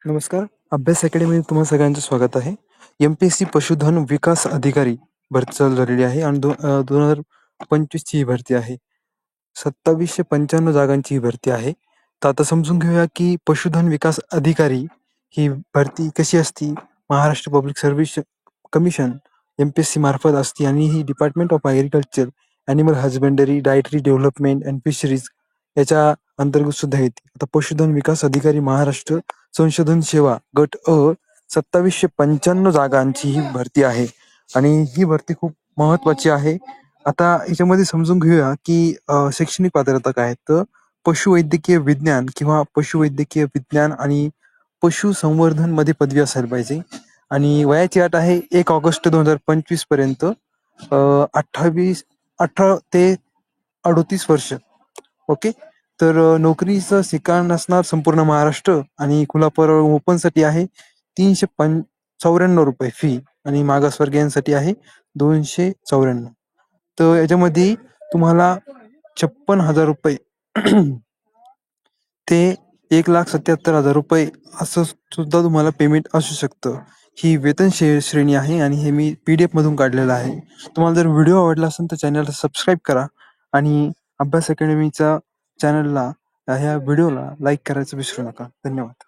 नमस्कार. अभ्यास अकॅडमीमध्ये तुम्हा सगळ्यांचं स्वागत आहे. एम-पी-एस-सी पशुधन विकास अधिकारी भरती चालू झालेली आहे आणि 2025 ची ही भरती आहे. 2795 जागांची ही भरती आहे. तर आता समजून घेऊया की पशुधन विकास अधिकारी ही भरती कशी असती? Maharashtra public service commission MPSC मार्फत असते आणि ही department of agriculture, animal husbandry, dietary development and fisheries याच्या अंतर्गत सुद्धा येते. आता पशुधन विकास अधिकारी महाराष्ट्र संशोधन सेवा गट अ 2795 जागांची ही भरती आहे आणि ही भरती खूप महत्त्वाची आहे. आता याच्यामध्ये समजून घेऊया की शैक्षणिक पात्रता काय आहे? तर पशुवैद्यकीय विज्ञान किंवा पशुवैद्यकीय विज्ञान आणि पशुसंवर्धनमध्ये पदवी असायला पाहिजे आणि वयाची अट आहे 1 ऑगस्ट 2025 पर्यंत 18 ते 38 वर्ष. ओके. तर नोकरीचं ठिकाण असणार संपूर्ण महाराष्ट्र आणि खुला परवाना ओपनसाठी आहे ₹394 फी आणि मागासवर्गीयांसाठी आहे 294. तर याच्यामध्ये तुम्हाला ₹56,000 ते ₹1,77,000 असं सुद्धा तुम्हाला पेमेंट असू शकतं. ही वेतन श्रेणी आहे आणि हे मी PDF मधून काढलेलं आहे. तुम्हाला जर व्हिडिओ आवडला असेल तर चॅनलला सबस्क्राईब करा आणि अभ्यास अकॅडमीचा चॅनलला ह्या व्हिडिओला लाईक करायचं विसरू नका. धन्यवाद.